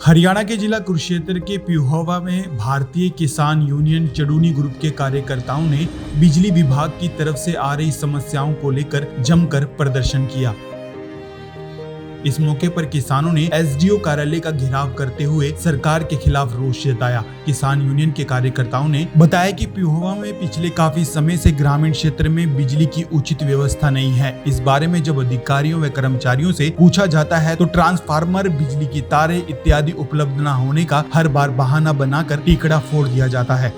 हरियाणा के जिला कुरुक्षेत्र के पिहोवा में भारतीय किसान यूनियन चडूनी ग्रुप के कार्यकर्ताओं ने बिजली विभाग की तरफ से आ रही समस्याओं को लेकर जमकर प्रदर्शन किया। इस मौके पर किसानों ने एसडीओ कार्यालय का घेराव करते हुए सरकार के खिलाफ रोष जताया। किसान यूनियन के कार्यकर्ताओं ने बताया कि पिहोवा में पिछले काफी समय से ग्रामीण क्षेत्र में बिजली की उचित व्यवस्था नहीं है। इस बारे में जब अधिकारियों व कर्मचारियों से पूछा जाता है तो ट्रांसफार्मर, बिजली की तारें इत्यादि उपलब्ध न होने का हर बार बहाना बनाकर टिकड़ा फोड़ दिया जाता है।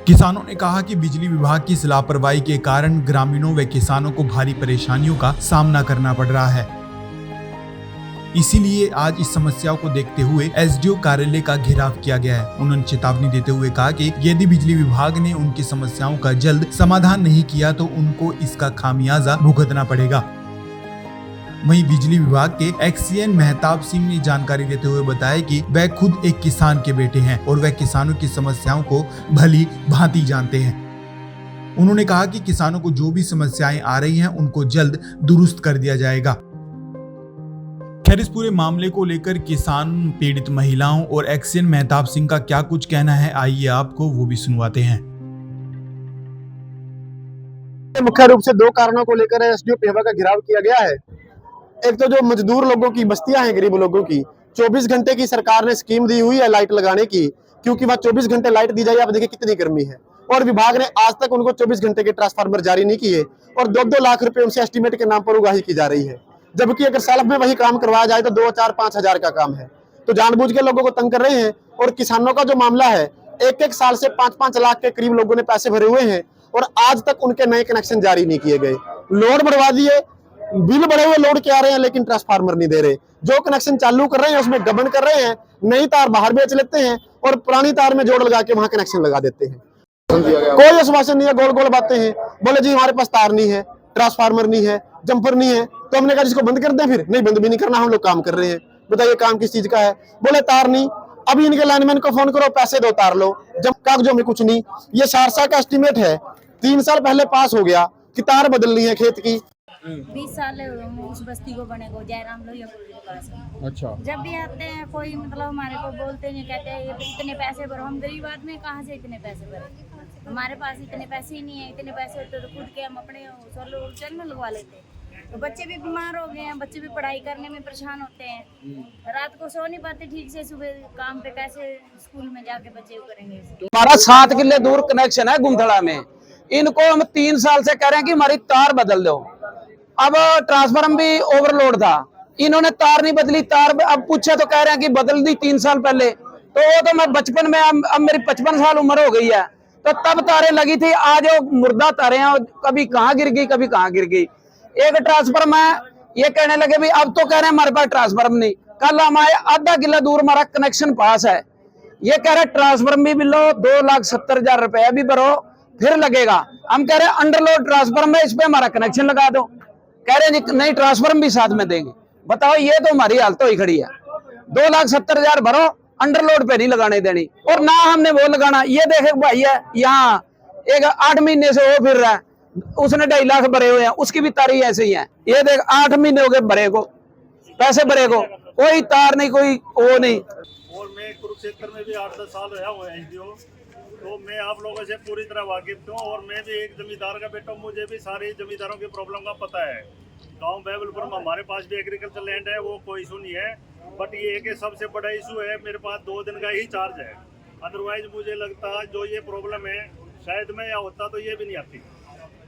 किसानों ने कहा कि बिजली विभाग की लापरवाही के कारण ग्रामीणों व किसानों को भारी परेशानियों का सामना करना पड़ रहा है। इसीलिए आज इस समस्याओं को देखते हुए एसडीओ कार्यालय का घेराव किया गया है। उन्होंने चेतावनी देते हुए कहा कि यदि बिजली विभाग ने उनकी समस्याओं का जल्द समाधान नहीं किया तो उनको इसका खामियाजा भुगतना पड़ेगा। वहीं बिजली विभाग के एक्सीएन मेहताब सिंह ने जानकारी देते हुए बताया कि वह खुद एक किसान के बेटे हैं और वह किसानों की समस्याओं को भली भांति जानते हैं। उन्होंने कहा कि किसानों को जो भी समस्याएं आ रही हैं उनको जल्द दुरुस्त कर दिया जाएगा। खैर, इस पूरे मामले को लेकर किसान, पीड़ित महिलाओं और एक्सीएन मेहताब सिंह का क्या कुछ कहना है, आइए आपको वो भी सुनवाते हैं। मुख्य रूप से दो कारणों को लेकर एसडीओ पिहोवा का घेराव किया गया है। एक तो जो मजदूर लोगों की बस्तियां हैं, गरीब लोगों की 24 घंटे की सरकार ने स्कीम दी हुई है लाइट लगाने की, क्योंकि वह 24 घंटे लाइट दी जाए। आप देखिए कितनी गर्मी है, और विभाग ने आज तक उनको 24 घंटे के ट्रांसफार्मर जारी नहीं किए और 2-2 लाख रुपए उनसे एस्टीमेट के नाम पर उगाही की जा रही है। जबकि अगर साल में वही काम करवाया जाए तो 2, 4, 5 हजार का काम है। तो जानबूझ के लोगों को तंग कर रहे हैं। और किसानों का जो मामला है, एक साल से 5-5 लाख के करीब लोगों ने पैसे भरे हुए हैं और आज तक उनके नए कनेक्शन जारी नहीं किए गए। लोड बढ़वा दिए, बिल बढ़े हुए लोड के आ रहे हैं, लेकिन ट्रांसफार्मर नहीं दे रहे। जो कनेक्शन चालू कर रहे हैं उसमें गबन कर रहे हैं, नई तार बाहर बेच लेते हैं और पुरानी तार में जोड़ लगा के वहां कनेक्शन लगा देते हैं। कोई आश्वासन नहीं है, गोल गोल बातें हैं। बोले जी हमारे पास तार नहीं है, ट्रांसफार्मर नहीं है, जंपर नहीं है। तो हमने कहा जिसको बंद कर दें, फिर नहीं, बंद भी नहीं करना, हम लोग काम कर रहे हैं। बताइए काम किस चीज का है? बोले तार नहीं। अभी इनके लाइनमैन को फोन करो, पैसे दो, तार लो। जब कागजों में कुछ नहीं। ये 4 साल का एस्टीमेट है, 3 साल पहले पास हो गया कि तार बदलनी है खेत की। 20 साल उस बस्ती को बने को, जयराम लोहिया के पास। अच्छा, जब भी आते हैं कोई मतलब हमारे को बोलते नहीं, कहते हैं ये इतने पैसे भरो। हम गरीब आदमी कहाँ से इतने पैसे भरे? हमारे पास इतने पैसे ही नहीं है। इतने पैसे होते तो खुद के हम अपने सोलर चल में लगवा लेते। तो बच्चे भी बीमार हो गए हैं, बच्चे भी पढ़ाई करने में परेशान होते हैं, रात को सो नहीं पाते ठीक से, सुबह काम पे कैसे स्कूल में जाके बच्चे करेंगे। हमारा 7 किले दूर कनेक्शन है गुमथड़ा में। इनको हम 3 साल से कह रहे हैं कि हमारी तार बदल दो। अब ट्रांसफार्मर भी ओवरलोड था, इन्होंने तार नहीं बदली। तार अब पूछा तो कह रहे हैं कि बदल दी 3 साल पहले। तो वो तो मैं बचपन में, अब मेरी 55 साल उम्र हो गई है, तो तब तारें लगी थी। आज वो मुर्दा तारें हैं, कभी कहाँ गिर गई, कभी कहाँ गिर गई। एक ट्रांसफार्मर ये कहने लगे भी अब तो कह रहे हैं हमारे पास ट्रांसफार्मर नहीं। कल हमारे आधा किला दूर हमारा कनेक्शन पास है, ये कह रहे ट्रांसफार्मर भी लो, 2,70,000 रुपया भी भरो फिर लगेगा। हम कह रहे हैं अंडरलोड ट्रांसफार्मर, इस पे हमारा कनेक्शन लगा दो। कह रहे हैं नहीं ट्रांसफार्मर भी साथ में देंगे। बताओ, ये तो हमारी हालत ही खड़ी है। 2,70,000 भरो, अंडरलोड पे नहीं लगाने देनी, और ना हमने वो लगाना। ये देखे भाई है यहाँ एक 8 महीने से वो फिर रहा है, उसने 2.5 लाख भरे हुए हैं, उसकी भी तारीख ऐसे ही है। ये देख 8 महीने हो गए भरे को, पैसे भरे को, कोई तार नहीं, कोई वो नहीं। और मैं कुरुक्षेत्र में भी 8-10 साल रहा हूँ एसडीओ, तो मैं आप लोगों से पूरी तरह वाकिफ हूँ। और मैं भी एक जमींदार का बेटा हूँ, मुझे भी सारे जमींदारों की प्रॉब्लम का पता है। गांव बैबलपुर में हमारे पास भी एग्रीकल्चर लैंड है, वो कोई इशू नहीं है। बट ये एक सबसे बड़ा इशू है, मेरे पास 2 दिन का ही चार्ज है। अदरवाइज मुझे लगता है जो ये प्रॉब्लम है शायद मैं या होता तो ये भी नहीं आती।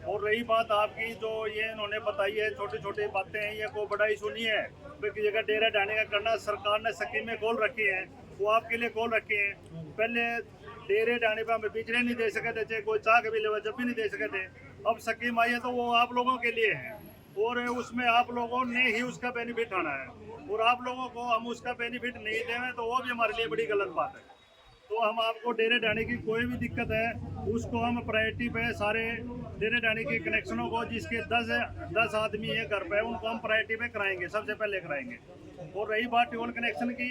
और रही बात आपकी जो ये इन्होंने बताई है, छोटी छोटी बातें हैं, ये कोई बड़ा इशू नहीं है। क्योंकि जगह डेरा डालने का करना, सरकार ने स्कीमें खोल रखी हैं, वो आपके लिए खोल रखी हैं। पहले डेरे डालने पर हमें बिजली नहीं दे सके थे, चाहे कोई चाह के भी ले जब भी नहीं दे सके थे। अब स्कीम आई है तो वो आप लोगों के लिए है, और उसमें आप लोगों ने ही उसका बेनिफिट आना है। और आप लोगों को हम उसका बेनिफिट नहीं दें तो वो भी हमारे लिए बड़ी गलत बात है। तो हम आपको डेरे डालने की कोई भी दिक्कत है, उसको हम प्रायोरिटी पे सारे डेरे डालने के कनेक्शनों को, जिसके 10 आदमी है घर पे, उनको हम प्रायोरिटी पे कराएंगे, सबसे पहले कराएंगे। और रही बात ट्यूबवेल कनेक्शन की,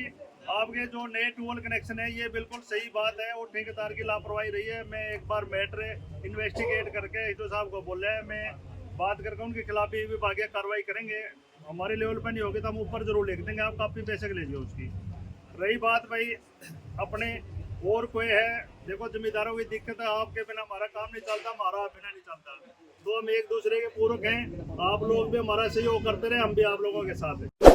आपके जो नए ट्यूबवेल कनेक्शन है, ये बिल्कुल सही बात है, और ठेकेदार की लापरवाही रही है। मैं एक बार मैटर इन्वेस्टिगेट करके एसडीओ साहब को बोला है, मैं बात करके उनके खिलाफ भी विभागीय कार्रवाई करेंगे। हमारे लेवल पर नहीं होगी तो हम ऊपर जरूर लिख देंगे, आप काफ़ी पैसे के लीजिए उसकी। रही बात भाई अपने और कोई है, देखो जमींदारों की दिक्कत है, आपके बिना हमारा काम नहीं चलता, हमारा बिना नहीं चलता, तो हम एक दूसरे के पूरक हैं। आप लोग भी हमारा सहयोग करते रहे, हम भी आप लोगों के साथ हैं।